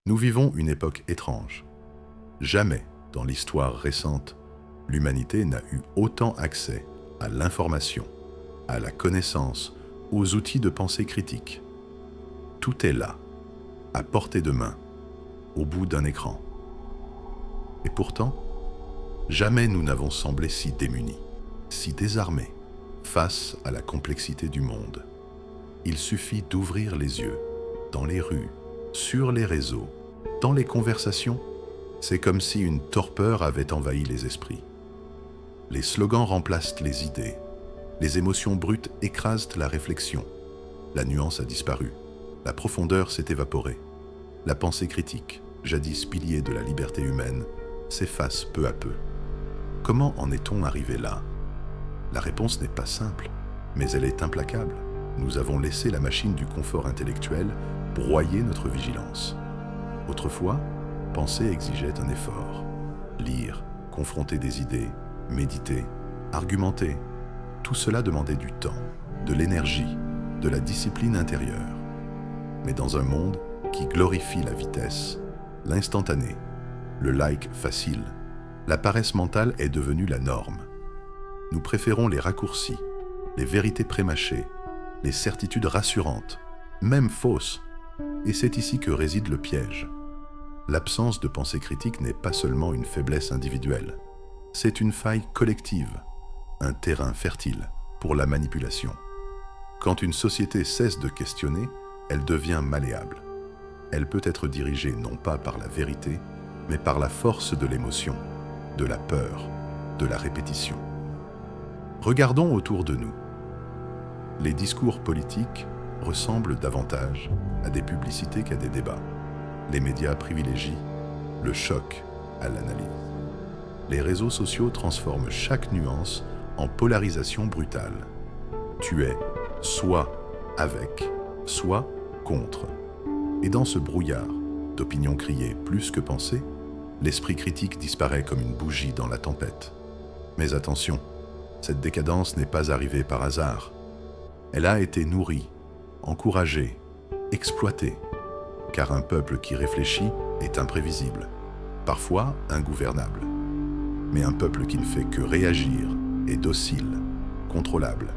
Nous vivons une époque étrange. Jamais, dans l'histoire récente, l'humanité n'a eu autant accès à l'information, à la connaissance, aux outils de pensée critique. Tout est là, à portée de main, au bout d'un écran. Et pourtant, jamais nous n'avons semblé si démunis, si désarmés, face à la complexité du monde. Il suffit d'ouvrir les yeux, dans les rues, sur les réseaux, dans les conversations. C'est comme si une torpeur avait envahi les esprits. Les slogans remplacent les idées. Les émotions brutes écrasent la réflexion. La nuance a disparu. La profondeur s'est évaporée. La pensée critique, jadis pilier de la liberté humaine, s'efface peu à peu. Comment en est-on arrivé là? La réponse n'est pas simple, mais elle est implacable. Nous avons laissé la machine du confort intellectuel broyer notre vigilance. Autrefois, penser exigeait un effort. Lire, confronter des idées, méditer, argumenter, tout cela demandait du temps, de l'énergie, de la discipline intérieure. Mais dans un monde qui glorifie la vitesse, l'instantané, le like facile, la paresse mentale est devenue la norme. Nous préférons les raccourcis, les vérités prémâchées, les certitudes rassurantes, même fausses. Et c'est ici que réside le piège. L'absence de pensée critique n'est pas seulement une faiblesse individuelle, c'est une faille collective, un terrain fertile pour la manipulation. Quand une société cesse de questionner, elle devient malléable. Elle peut être dirigée non pas par la vérité, mais par la force de l'émotion, de la peur, de la répétition. Regardons autour de nous. Les discours politiques ressemblent davantage à des publicités qu'à des débats. Les médias privilégient le choc à l'analyse. Les réseaux sociaux transforment chaque nuance en polarisation brutale. Tu es soit avec, soit contre. Et dans ce brouillard d'opinions criées plus que pensées, l'esprit critique disparaît comme une bougie dans la tempête. Mais attention, cette décadence n'est pas arrivée par hasard. Elle a été nourrie, encouragée, exploitée, car un peuple qui réfléchit est imprévisible, parfois ingouvernable. Mais un peuple qui ne fait que réagir est docile, contrôlable.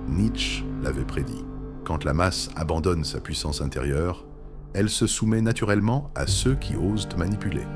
Nietzsche l'avait prédit. Quand la masse abandonne sa puissance intérieure, elle se soumet naturellement à ceux qui osent manipuler.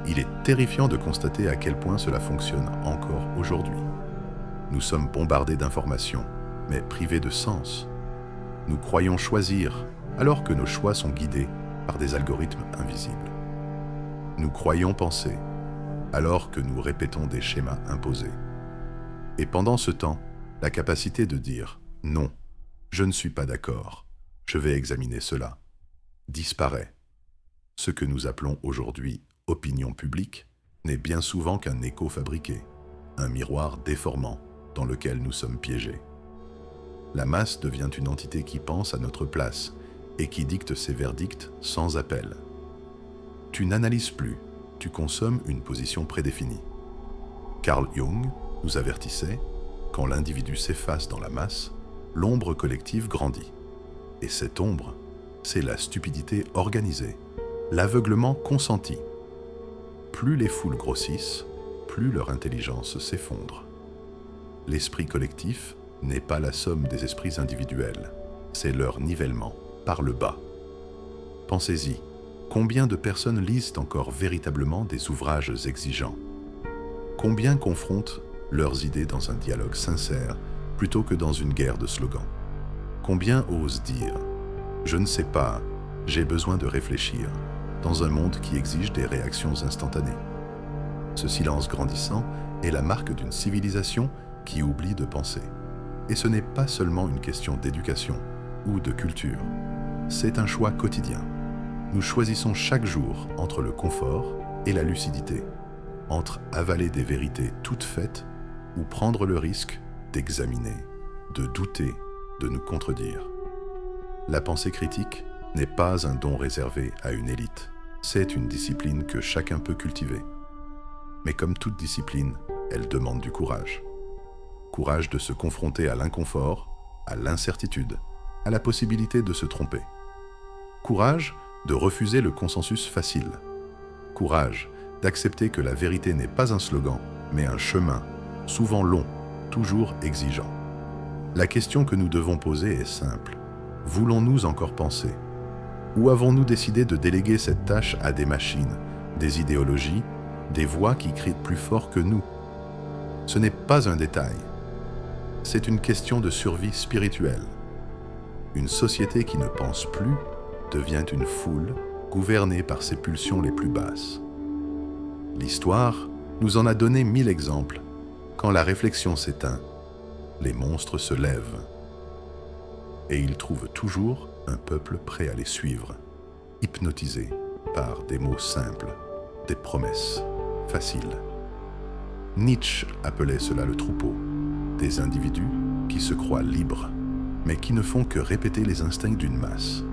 Il est terrifiant de constater à quel point cela fonctionne encore aujourd'hui. Nous sommes bombardés d'informations, mais privés de sens. Nous croyons choisir, alors que nos choix sont guidés par des algorithmes invisibles. Nous croyons penser, alors que nous répétons des schémas imposés. Et pendant ce temps, la capacité de dire « non, je ne suis pas d'accord, je vais examiner cela » disparaît. Ce que nous appelons aujourd'hui opinion publique n'est bien souvent qu'un écho fabriqué, un miroir déformant dans lequel nous sommes piégés. La masse devient une entité qui pense à notre place et qui dicte ses verdicts sans appel. Tu n'analyses plus, tu consommes une position prédéfinie. Carl Jung nous avertissait, quand l'individu s'efface dans la masse, l'ombre collective grandit. Et cette ombre, c'est la stupidité organisée, l'aveuglement consenti. Plus les foules grossissent, plus leur intelligence s'effondre. L'esprit collectif n'est pas la somme des esprits individuels, c'est leur nivellement par le bas. Pensez-y, combien de personnes lisent encore véritablement des ouvrages exigeants? Combien confrontent leurs idées dans un dialogue sincère plutôt que dans une guerre de slogans? Combien osent dire « Je ne sais pas, j'ai besoin de réfléchir » dans un monde qui exige des réactions instantanées? Ce silence grandissant est la marque d'une civilisation qui oublie de penser. Et ce n'est pas seulement une question d'éducation ou de culture. C'est un choix quotidien. Nous choisissons chaque jour entre le confort et la lucidité, entre avaler des vérités toutes faites ou prendre le risque d'examiner, de douter, de nous contredire. La pensée critique n'est pas un don réservé à une élite. C'est une discipline que chacun peut cultiver. Mais comme toute discipline, elle demande du courage. Courage de se confronter à l'inconfort, à l'incertitude, à la possibilité de se tromper. Courage de refuser le consensus facile. Courage d'accepter que la vérité n'est pas un slogan, mais un chemin, souvent long, toujours exigeant. La question que nous devons poser est simple. Voulons-nous encore penser? Ou avons-nous décidé de déléguer cette tâche à des machines, des idéologies, des voix qui crient plus fort que nous? Ce n'est pas un détail. C'est une question de survie spirituelle. Une société qui ne pense plus devient une foule gouvernée par ses pulsions les plus basses. L'histoire nous en a donné 1000 exemples. Quand la réflexion s'éteint, les monstres se lèvent. Et ils trouvent toujours un peuple prêt à les suivre, hypnotisé par des mots simples, des promesses faciles. Nietzsche appelait cela le troupeau, des individus qui se croient libres, mais qui ne font que répéter les instincts d'une masse.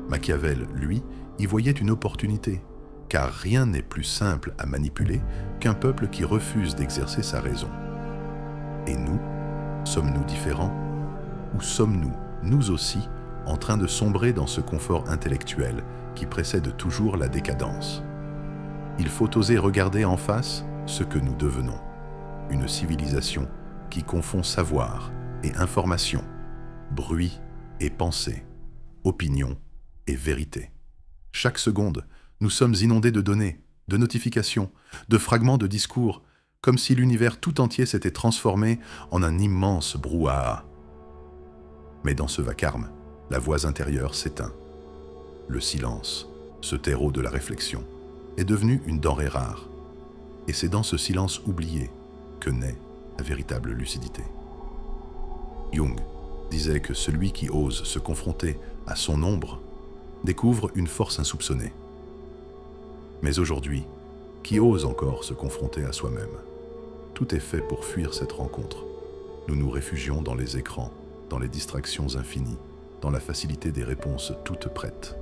Machiavel, lui, y voyait une opportunité, car rien n'est plus simple à manipuler qu'un peuple qui refuse d'exercer sa raison. Et nous, sommes-nous différents? Ou sommes-nous, nous aussi, en train de sombrer dans ce confort intellectuel qui précède toujours la décadence? Il faut oser regarder en face ce que nous devenons. Une civilisation qui confond savoir et information, bruit et pensée, opinion et vérité. Chaque seconde, nous sommes inondés de données, de notifications, de fragments de discours, comme si l'univers tout entier s'était transformé en un immense brouhaha. Mais dans ce vacarme, la voix intérieure s'éteint. Le silence, ce terreau de la réflexion, est devenu une denrée rare. Et c'est dans ce silence oublié que naît la véritable lucidité. Jung disait que celui qui ose se confronter à son ombre découvre une force insoupçonnée. Mais aujourd'hui, qui ose encore se confronter à soi-même? Tout est fait pour fuir cette rencontre. Nous nous réfugions dans les écrans, dans les distractions infinies, dans la facilité des réponses toutes prêtes.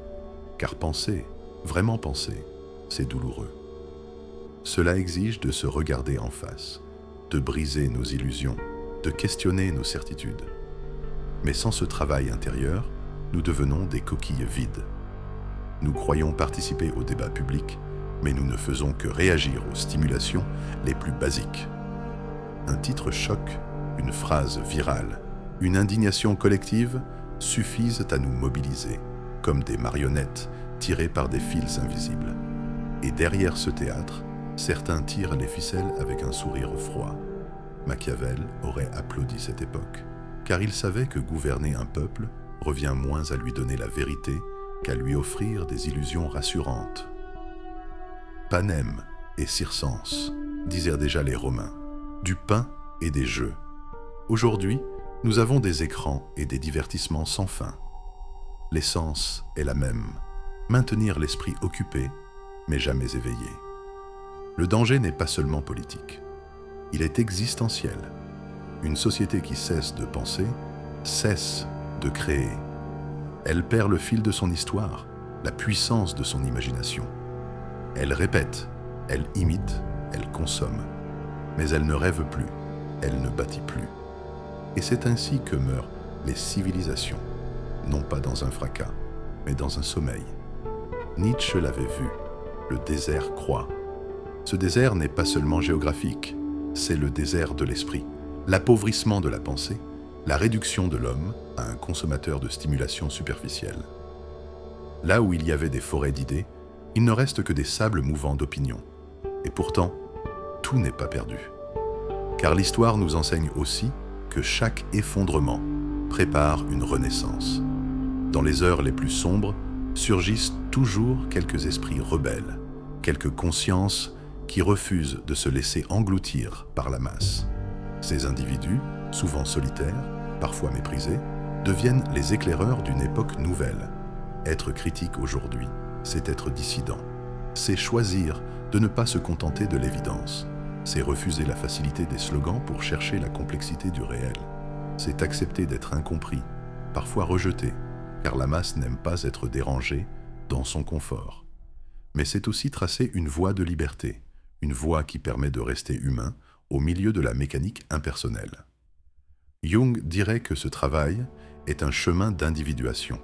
Car penser, vraiment penser, c'est douloureux. Cela exige de se regarder en face, de briser nos illusions, de questionner nos certitudes. Mais sans ce travail intérieur, nous devenons des coquilles vides. Nous croyons participer au débat public, mais nous ne faisons que réagir aux stimulations les plus basiques. Un titre choc, une phrase virale, une indignation collective suffisent à nous mobiliser, comme des marionnettes tirées par des fils invisibles. Et derrière ce théâtre, certains tirent les ficelles avec un sourire froid. Machiavel aurait applaudi cette époque, car il savait que gouverner un peuple revient moins à lui donner la vérité qu'à lui offrir des illusions rassurantes. Panem et circense, disaient déjà les Romains, du pain et des jeux. Aujourd'hui, nous avons des écrans et des divertissements sans fin. L'essence est la même, maintenir l'esprit occupé, mais jamais éveillé. Le danger n'est pas seulement politique, il est existentiel. Une société qui cesse de penser, cesse de créer. Elle perd le fil de son histoire, la puissance de son imagination. Elle répète, elle imite, elle consomme. Mais elle ne rêve plus, elle ne bâtit plus. Et c'est ainsi que meurent les civilisations, non pas dans un fracas, mais dans un sommeil. Nietzsche l'avait vu, le désert croît. Ce désert n'est pas seulement géographique, c'est le désert de l'esprit, l'appauvrissement de la pensée, la réduction de l'homme à un consommateur de stimulation superficielle. Là où il y avait des forêts d'idées, il ne reste que des sables mouvants d'opinion. Et pourtant, tout n'est pas perdu. Car l'histoire nous enseigne aussi que chaque effondrement prépare une renaissance. Dans les heures les plus sombres, surgissent toujours quelques esprits rebelles, quelques consciences qui refusent de se laisser engloutir par la masse. Ces individus, souvent solitaires, parfois méprisés, deviennent les éclaireurs d'une époque nouvelle. Être critique aujourd'hui, c'est être dissident. C'est choisir de ne pas se contenter de l'évidence. C'est refuser la facilité des slogans pour chercher la complexité du réel. C'est accepter d'être incompris, parfois rejeté, car la masse n'aime pas être dérangée dans son confort. Mais c'est aussi tracer une voie de liberté, une voie qui permet de rester humain au milieu de la mécanique impersonnelle. Jung dirait que ce travail est un chemin d'individuation.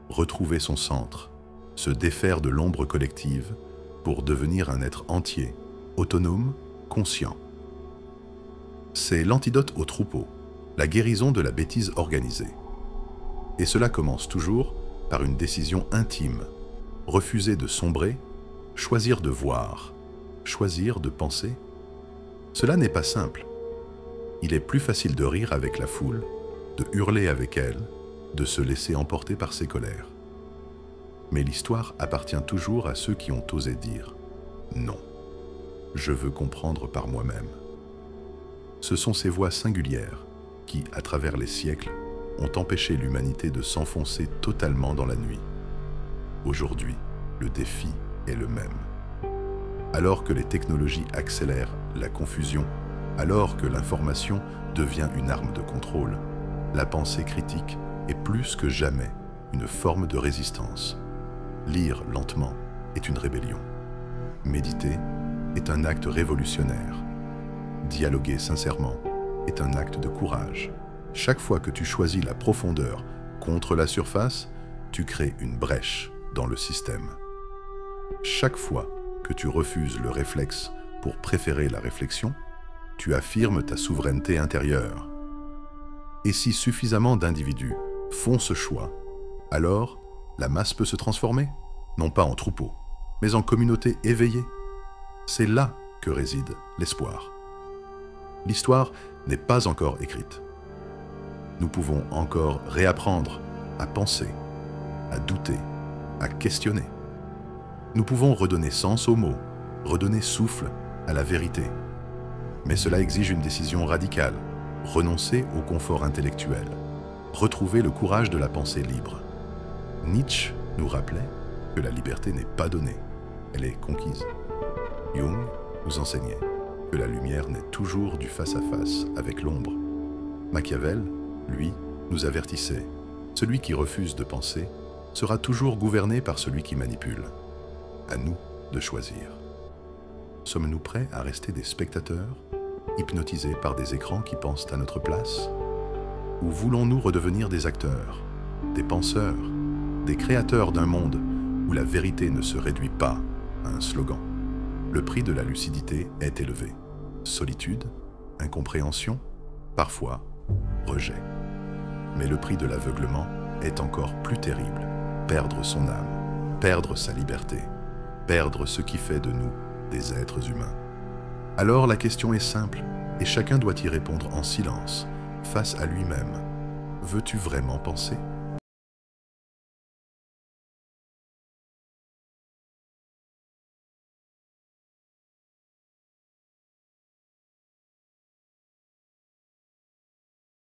Retrouver son centre, se défaire de l'ombre collective pour devenir un être entier, autonome, conscient. C'est l'antidote au troupeau, la guérison de la bêtise organisée. Et cela commence toujours par une décision intime, refuser de sombrer, choisir de voir, choisir de penser. Cela n'est pas simple. Il est plus facile de rire avec la foule, de hurler avec elle, de se laisser emporter par ses colères. Mais l'histoire appartient toujours à ceux qui ont osé dire « Non, je veux comprendre par moi-même ». Ce sont ces voix singulières qui, à travers les siècles, ont empêché l'humanité de s'enfoncer totalement dans la nuit. Aujourd'hui, le défi est le même. Alors que les technologies accélèrent la confusion, alors que l'information devient une arme de contrôle, la pensée critique est plus que jamais une forme de résistance. Lire lentement est une rébellion. Méditer est un acte révolutionnaire. Dialoguer sincèrement est un acte de courage. Chaque fois que tu choisis la profondeur contre la surface, tu crées une brèche dans le système. Chaque fois que tu refuses le réflexe pour préférer la réflexion, tu affirmes ta souveraineté intérieure. Et si suffisamment d'individus font ce choix, alors la masse peut se transformer, non pas en troupeau, mais en communauté éveillée. C'est là que réside l'espoir. L'histoire n'est pas encore écrite. Nous pouvons encore réapprendre à penser, à douter, à questionner. Nous pouvons redonner sens aux mots, redonner souffle à la vérité. Mais cela exige une décision radicale, renoncer au confort intellectuel, retrouver le courage de la pensée libre. Nietzsche nous rappelait que la liberté n'est pas donnée, elle est conquise. Jung nous enseignait que la lumière naît toujours du face-à-face avec l'ombre. Machiavel, lui, nous avertissait, celui qui refuse de penser sera toujours gouverné par celui qui manipule. À nous de choisir. Sommes-nous prêts à rester des spectateurs, hypnotisés par des écrans qui pensent à notre place? Ou voulons-nous redevenir des acteurs, des penseurs, des créateurs d'un monde où la vérité ne se réduit pas à un slogan? Le prix de la lucidité est élevé. Solitude, incompréhension, parfois rejet. Mais le prix de l'aveuglement est encore plus terrible. Perdre son âme, perdre sa liberté, perdre ce qui fait de nous des êtres humains. Alors la question est simple, et chacun doit y répondre en silence, face à lui-même. Veux-tu vraiment penser ?